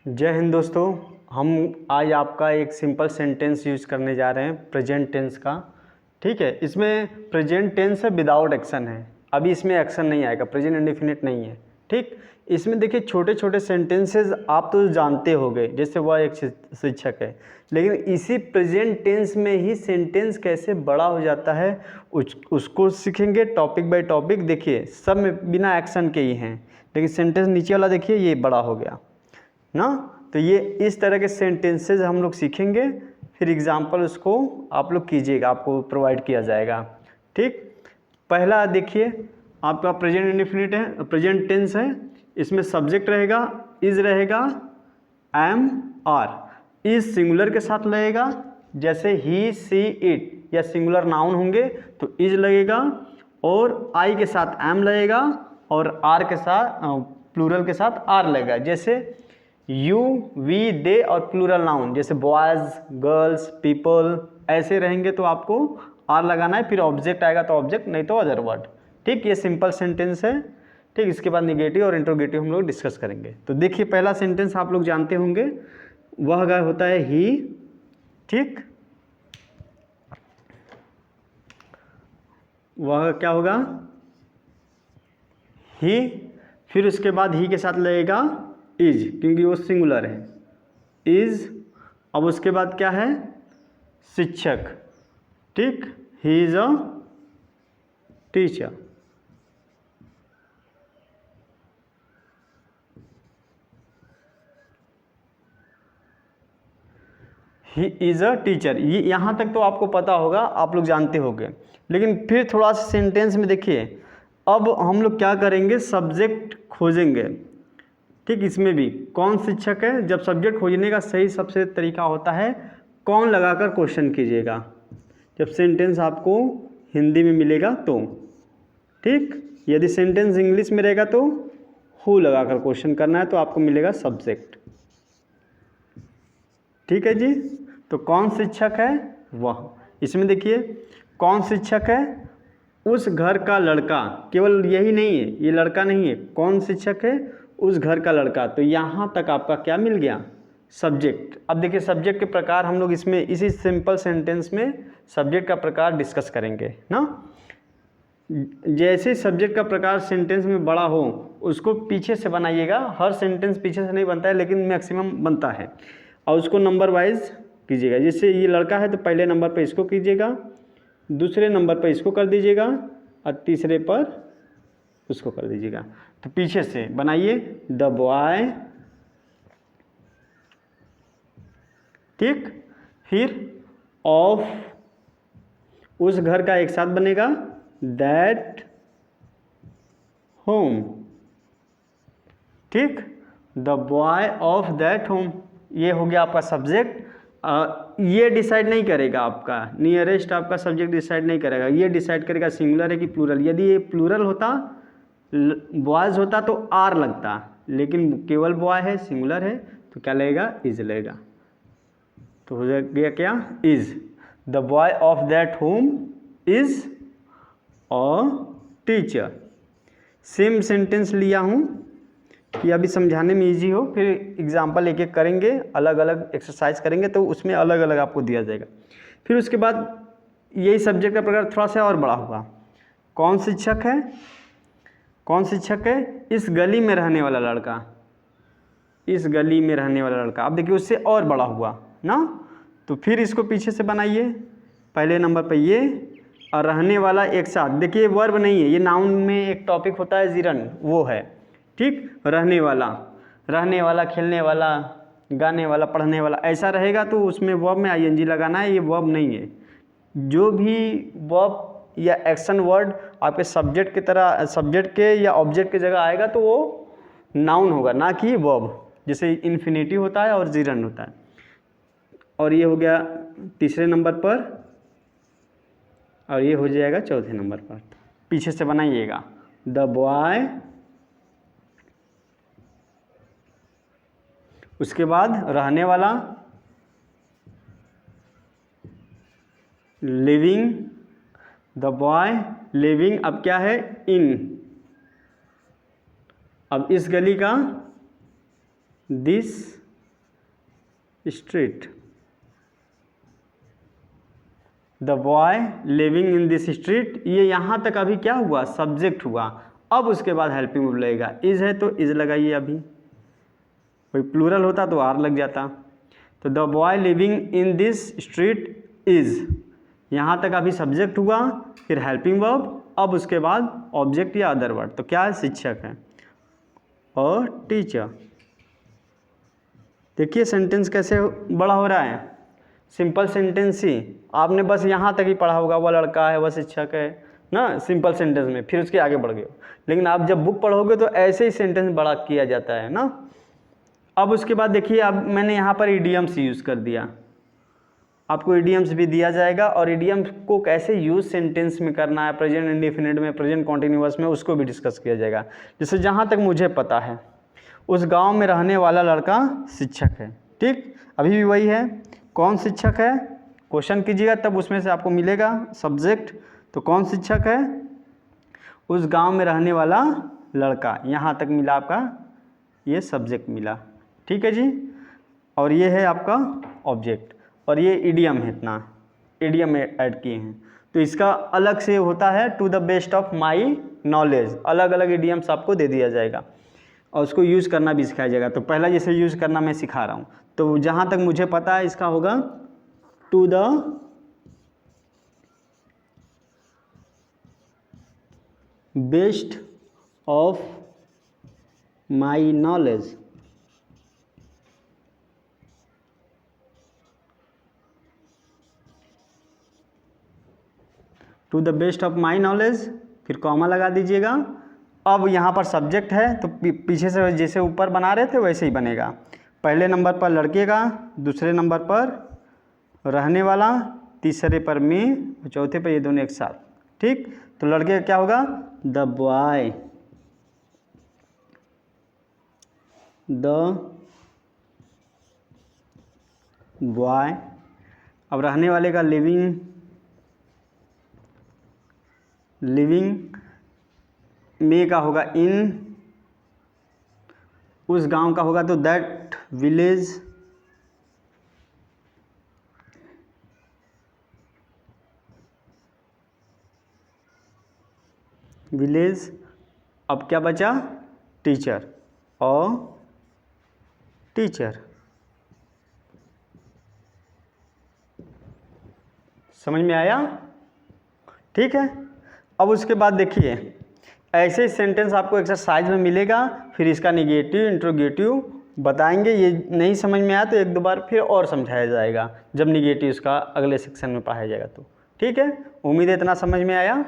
जय हिंद दोस्तों। हम आज आपका एक सिंपल सेंटेंस यूज़ करने जा रहे हैं प्रेजेंट टेंस का। ठीक है, इसमें प्रेजेंट टेंस है विदाउट एक्शन है। अभी इसमें एक्शन नहीं आएगा, प्रेजेंट इंडेफिनिट नहीं है। ठीक, इसमें देखिए छोटे छोटे सेंटेंसेस आप तो जानते होंगे, जैसे वह एक शिक्षक है, लेकिन इसी प्रेजेंट टेंस में ही सेंटेंस कैसे बड़ा हो जाता है उसको सीखेंगे टॉपिक बाय टॉपिक। देखिए सब में बिना एक्शन के ही हैं, लेकिन सेंटेंस नीचे वाला देखिए ये बड़ा हो गया ना। तो ये इस तरह के सेंटेंसेस हम लोग सीखेंगे, फिर एग्जाम्पल उसको आप लोग कीजिएगा, आपको प्रोवाइड किया जाएगा। ठीक, पहला देखिए आपका प्रेजेंट इंडेफिनिट है, प्रेजेंट टेंस है। इसमें सब्जेक्ट रहेगा, इज रहेगा, एम, आर। इज सिंगुलर के साथ लगेगा, जैसे ही, सी, इट या सिंगुलर नाउन होंगे तो इज लगेगा, और आई के साथ एम लगेगा, और आर के साथ प्लूरल के साथ आर लगेगा, जैसे यू, वी, दे, और प्लूरल नाउन जैसे बॉयज़, गर्ल्स, पीपल ऐसे रहेंगे तो आपको आर लगाना है। फिर ऑब्जेक्ट आएगा तो ऑब्जेक्ट, नहीं तो अदर वर्ड। ठीक, ये सिंपल सेंटेंस है। ठीक, इसके बाद निगेटिव और इंट्रोगेटिव हम लोग डिस्कस करेंगे। तो देखिए पहला सेंटेंस आप लोग जानते होंगे, वह होता है ही। ठीक, वह क्या होगा, ही। फिर उसके बाद ही के साथ लगेगा इज, क्योंकि वो सिंगुलर है, इज। अब उसके बाद क्या है, शिक्षक। ठीक, he is a teacher. He is a teacher. ये यहाँ तक तो आपको पता होगा, आप लोग जानते होंगे, लेकिन फिर थोड़ा सा सेंटेंस में देखिए। अब हम लोग क्या करेंगे, सब्जेक्ट खोजेंगे। ठीक, इसमें भी कौन शिक्षक है, जब सब्जेक्ट खोजने का सही सबसे तरीका होता है कौन लगाकर क्वेश्चन कीजिएगा, जब सेंटेंस आपको हिंदी में मिलेगा तो। ठीक, यदि सेंटेंस इंग्लिश में रहेगा तो हु लगाकर क्वेश्चन करना है, तो आपको मिलेगा सब्जेक्ट। ठीक है जी। तो कौन शिक्षक है, वह। इसमें देखिए कौन शिक्षक है, उस घर का लड़का। केवल यही नहीं है, ये लड़का नहीं है, कौन शिक्षक है, उस घर का लड़का। तो यहाँ तक आपका क्या मिल गया, सब्जेक्ट। अब देखिए सब्जेक्ट के प्रकार हम लोग इसमें इसी सिंपल सेंटेंस में सब्जेक्ट का प्रकार डिस्कस करेंगे ना। जैसे सब्जेक्ट का प्रकार सेंटेंस में बड़ा हो उसको पीछे से बनाइएगा। हर सेंटेंस पीछे से नहीं बनता है, लेकिन मैक्सिमम बनता है, और उसको नंबर वाइज कीजिएगा। जैसे ये लड़का है तो पहले नंबर पर इसको कीजिएगा, दूसरे नंबर पर इसको कर दीजिएगा, और तीसरे पर उसको कर दीजिएगा। तो पीछे से बनाइए, द बॉय। ठीक, फिर ऑफ, उस घर का एक साथ बनेगा, दैट होम। ठीक, the boy of that home, ये हो गया आपका सब्जेक्ट। ये डिसाइड नहीं करेगा, आपका नियरेस्ट आपका सब्जेक्ट डिसाइड नहीं करेगा, ये डिसाइड करेगा सिंगुलर है कि प्लूरल। यदि ये प्लूरल होता, बॉयज होता तो आर लगता, लेकिन केवल बॉय है, सिंगुलर है, तो क्या लगेगा, इज लगेगा। तो हो गया क्या, is. The boy of that home is a teacher. Same sentence लिया हूँ कि अभी समझाने में इजी हो, फिर एग्जाम्पल एक एक करेंगे, अलग अलग एक्सरसाइज करेंगे, तो उसमें अलग अलग आपको दिया जाएगा। फिर उसके बाद यही सब्जेक्ट का प्रकार थोड़ा सा और बड़ा होगा। कौन शिक्षक है, कौन शिक्षक है, इस गली में रहने वाला लड़का, इस गली में रहने वाला लड़का। अब देखिए उससे और बड़ा हुआ ना, तो फिर इसको पीछे से बनाइए, पहले नंबर पर ये, और रहने वाला एक साथ। देखिए वर्ब नहीं है, ये नाउन में एक टॉपिक होता है जीरन, वो है। ठीक, रहने वाला, रहने वाला, खेलने वाला, गाने वाला, पढ़ने वाला, ऐसा रहेगा तो उसमें वर्ब में आईएनजी लगाना है। ये वर्ब नहीं है। जो भी वर्ब या एक्शन वर्ड आपके सब्जेक्ट की तरह, सब्जेक्ट के या ऑब्जेक्ट की जगह आएगा तो वो नाउन होगा, ना कि वर्ब। जैसे इन्फिनेटिव होता है और जीरन होता है। और ये हो गया तीसरे नंबर पर, और ये हो जाएगा चौथे नंबर पर। पीछे से बनाइएगा, द बॉय, उसके बाद रहने वाला, लिविंग, द बॉय लिविंग। अब क्या है, इन। अब इस गली का, this street, the boy living in this street. ये यहाँ तक अभी क्या हुआ, सब्जेक्ट हुआ। अब उसके बाद हेल्पिंग वर्ब लगेगा। इज है तो इज लगाइए, अभी कोई प्लूरल होता तो आर लग जाता। तो the boy living in this street is, यहाँ तक अभी सब्जेक्ट हुआ, फिर हेल्पिंग वर्ब, अब उसके बाद ऑब्जेक्ट या अदर वर्ड। तो क्या है, शिक्षक है और टीचर। देखिए सेंटेंस कैसे बड़ा हो रहा है, सिंपल सेंटेंस ही। आपने बस यहाँ तक ही पढ़ा होगा, वह लड़का है, वह शिक्षक है ना, सिंपल सेंटेंस में, फिर उसके आगे बढ़ गए। लेकिन आप जब बुक पढ़ोगे तो ऐसे ही सेंटेंस बड़ा किया जाता है ना। अब उसके बाद देखिए, अब मैंने यहाँ पर इडियम्स यूज़ कर दिया, आपको इडियम्स भी दिया जाएगा, और इडियम्स को कैसे यूज़ सेंटेंस में करना है, प्रेजेंट इंडेफिनिट में, प्रेजेंट कॉन्टिन्यूअस में, उसको भी डिस्कस किया जाएगा। जैसे जहाँ तक मुझे पता है, उस गांव में रहने वाला लड़का शिक्षक है। ठीक, अभी भी वही है। कौन शिक्षक है, क्वेश्चन कीजिएगा तब उसमें से आपको मिलेगा सब्जेक्ट। तो कौन शिक्षक है, उस गांव में रहने वाला लड़का, यहाँ तक मिला आपका, ये सब्जेक्ट मिला। ठीक है जी, और ये है आपका ऑब्जेक्ट, और ये इडियम है, इतना इडियम ऐड किए हैं। तो इसका अलग से होता है, to the best of my knowledge, अलग अलग इडियम्स आपको दे दिया जाएगा और उसको यूज़ करना भी सिखाया जाएगा। तो पहला जैसे यूज़ करना मैं सिखा रहा हूँ, तो जहाँ तक मुझे पता है इसका होगा to the best of my knowledge, to the best of my knowledge, फिर कॉमा लगा दीजिएगा। अब यहाँ पर सब्जेक्ट है तो पीछे से जैसे ऊपर बना रहे थे वैसे ही बनेगा। पहले नंबर पर लड़के का, दूसरे नंबर पर रहने वाला, तीसरे पर में, चौथे पर ये दोनों एक साथ। ठीक, तो लड़के का क्या होगा, द बॉय, द बॉय। अब रहने वाले का लिविंग, लिविंग में का होगा इन, उस गांव का होगा तो दैट विलेज, विलेज। अब क्या बचा, टीचर और टीचर। समझ में आया? ठीक है, अब उसके बाद देखिए ऐसे सेंटेंस आपको एक्सरसाइज में मिलेगा, फिर इसका निगेटिव इंट्रोगेटिव बताएंगे। ये नहीं समझ में आया तो एक दो बार फिर और समझाया जाएगा, जब निगेटिव इसका अगले सेक्शन में पढ़ाया जाएगा तो। ठीक है, उम्मीद है इतना समझ में आया।